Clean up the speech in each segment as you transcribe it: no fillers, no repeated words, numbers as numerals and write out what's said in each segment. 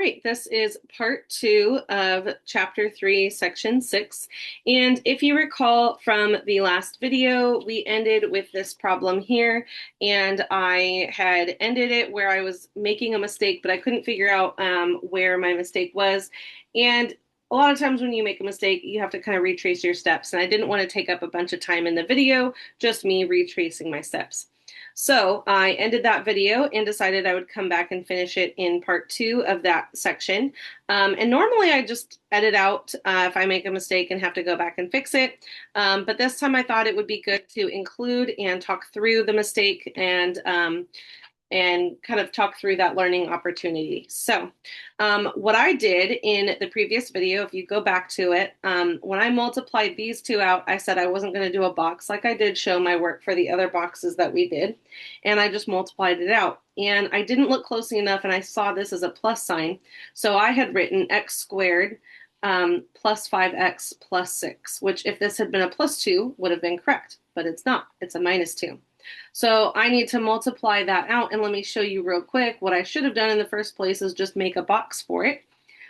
right, this is part 2 of chapter 3, section 6. And if you recall from the last video, we ended with this problem here, and I had ended it where I was making a mistake, but I couldn't figure out where my mistake was. And a lot of times when you make a mistake, you have to kind of retrace your steps, and I didn't want to take up a bunch of time in the video, just me retracing my steps. So I ended that video and decided I would come back and finish it in part 2 of that section. And normally I just edit out if I make a mistake and have to go back and fix it. But this time I thought it would be good to include and talk through the mistake and kind of talk through that learning opportunity. So what I did in the previous video, if you go back to it, when I multiplied these two out, I said I wasn't going to do a box like I did show my work for the other boxes that we did. And I just multiplied it out. And I didn't look closely enough and I saw this as a plus sign. So I had written x squared plus 5x plus 6, which if this had been a plus 2 would have been correct, but it's not. It's a minus 2. So I need to multiply that out, and let me show you real quick. What I should have done in the first place is just make a box for it.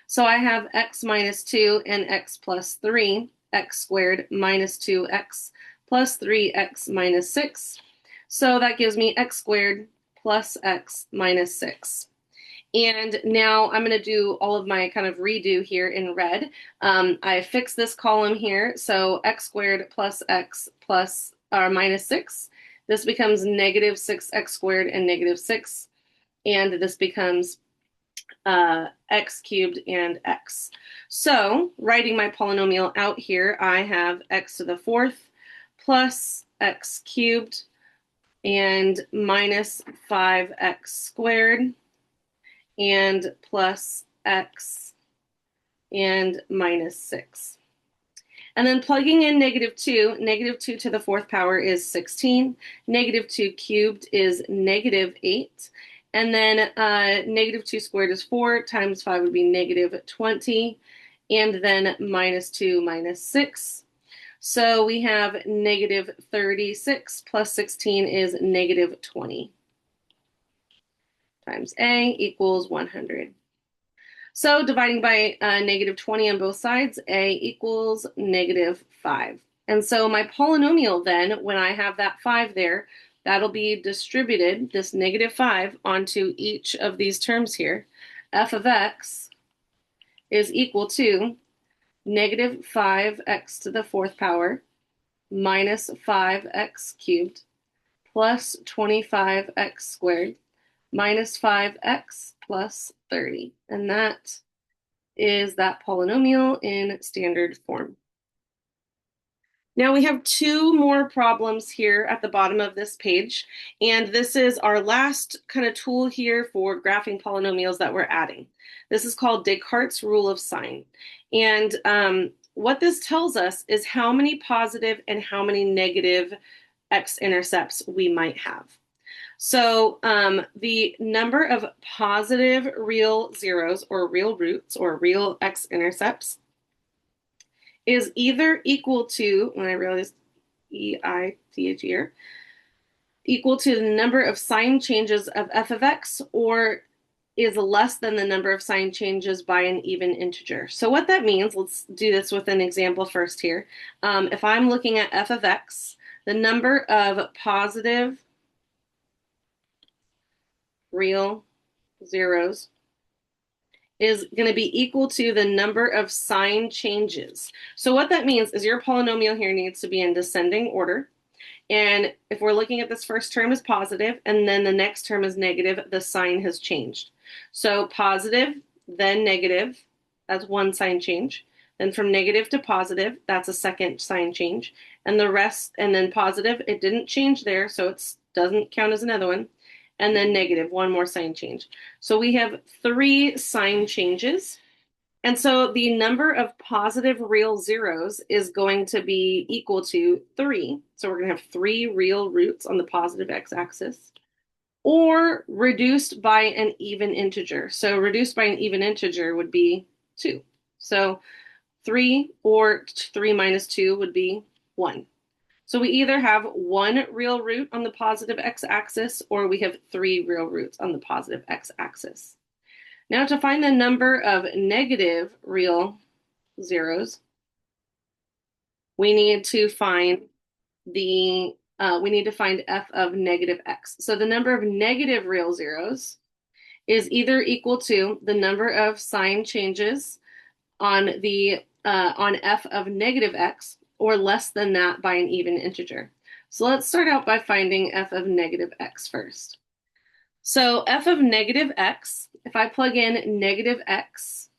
So I have x minus 2 and x plus 3, x squared minus 2x plus 3x minus 6. So that gives me x squared plus x minus 6. And now I'm going to do all of my kind of redo here in red. I fixed this column here, so x squared plus x plus minus 6. This becomes negative 6x squared and negative 6. And this becomes x cubed and x. So writing my polynomial out here, I have x to the fourth plus x cubed and minus 5x squared and plus x and minus 6. And then plugging in negative 2 to the fourth power is 16. Negative 2 cubed is negative 8. And then negative 2 squared is 4 times 5 would be negative 20. And then minus 2 minus 6. So we have negative 36 plus 16 is negative 20 times A equals 100. So dividing by negative 20 on both sides, A equals negative 5. And so my polynomial then, when I have that 5 there, that'll be distributed, this negative 5, onto each of these terms here. F of x is equal to negative 5x to the fourth power minus 5x cubed plus 25x squared minus 5x plus 30. And that is that polynomial in standard form. Now we have two more problems here at the bottom of this page, and this is our last kind of tool here for graphing polynomials that we're adding. This is called Descartes' rule of sign. And what this tells us is how many positive and how many negative x-intercepts we might have. So the number of positive real zeros or real roots or real x-intercepts is either equal to, when I realized E-I-T-H-E-R, equal to the number of sign changes of f of x, or is less than the number of sign changes by an even integer. So what that means, let's do this with an example first here. If I'm looking at f of x, the number of positive real zeros is going to be equal to the number of sign changes. So what that means is your polynomial here needs to be in descending order. And if we're looking at this first term as positive and then the next term is negative, the sign has changed. So positive, then negative, that's one sign change. Then from negative to positive, that's a second sign change. And the rest, and then positive, it didn't change there, so it doesn't count as another one. And then negative, one more sign change. So we have 3 sign changes. And so the number of positive real zeros is going to be equal to 3. So we're going to have 3 real roots on the positive x-axis, or reduced by an even integer. So reduced by an even integer would be 2. So 3 or 3 minus 2 would be 1. So we either have 1 real root on the positive x-axis, or we have 3 real roots on the positive x-axis. Now to find the number of negative real zeros, we need to find f of negative x. So the number of negative real zeros is either equal to the number of sign changes on f of negative x, or less than that by an even integer. So let's start out by finding f of negative x first. So f of negative x, if I plug in negative x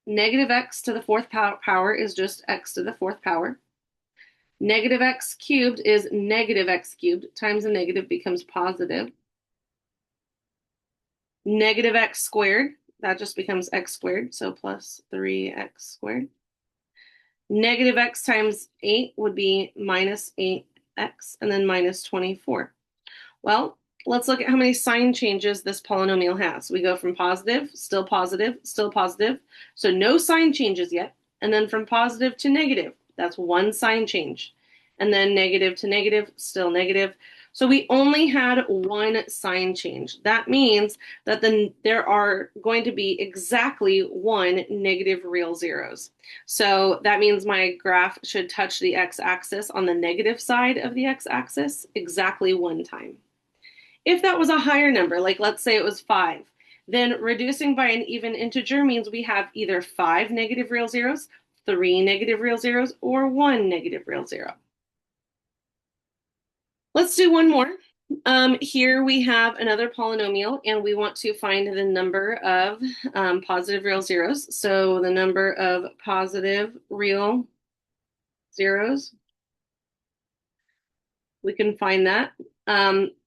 to the fourth power is just x to the fourth power. Negative x cubed is negative x cubed times a negative becomes positive. Negative x squared, that just becomes x squared, so plus 3x squared. Negative x times 8 would be minus 8x, and then minus 24. Well, let's look at how many sign changes this polynomial has. We go from positive, still positive, still positive, so no sign changes yet. And then from positive to negative, that's one sign change. And then negative to negative, still negative. So we only had one sign change. That means that there are going to be exactly one negative real zeros. So that means my graph should touch the x-axis on the negative side of the x-axis exactly one time. If that was a higher number, like let's say it was 5, then reducing by an even integer means we have either 5 negative real zeros, 3 negative real zeros, or 1 negative real zero. Let's do one more. Here we have another polynomial, and we want to find the number of positive real zeros. So the number of positive real zeros, we can find that.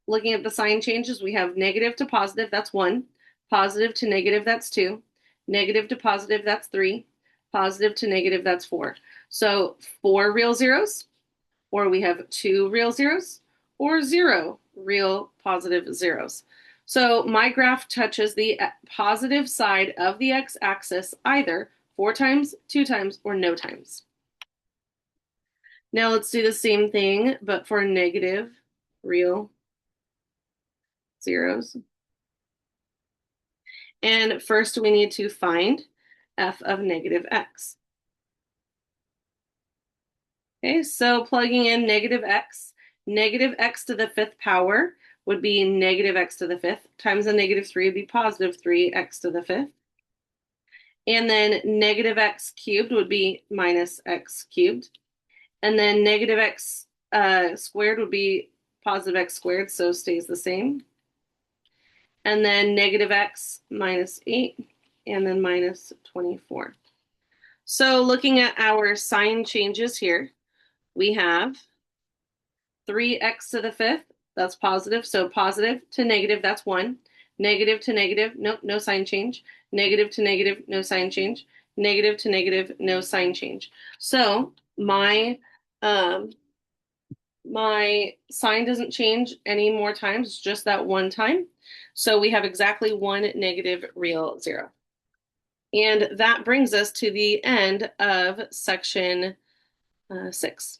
Looking at the sign changes, we have negative to positive, that's 1. Positive to negative, that's 2. Negative to positive, that's 3. Positive to negative, that's 4. So 4 real zeros, or we have 2 real zeros, or 0 real positive zeros. So my graph touches the positive side of the x-axis either 4 times, 2 times, or no times. Now let's do the same thing, but for negative real zeros. And first we need to find f of negative x. Okay, so plugging in negative x to the 5th power would be negative x to the 5th, times the negative 3 would be positive 3x to the 5th. And then negative x cubed would be minus x cubed. And then negative x squared would be positive x squared, so stays the same. And then negative x minus 8, and then minus 24. So looking at our sign changes here, we have 3x to the 5th, that's positive. So positive to negative, that's 1. Negative to negative, nope, no sign change. Negative to negative, no sign change. Negative to negative, no sign change. So my sign doesn't change any more times, just that one time. So we have exactly one negative real zero. And that brings us to the end of section 6.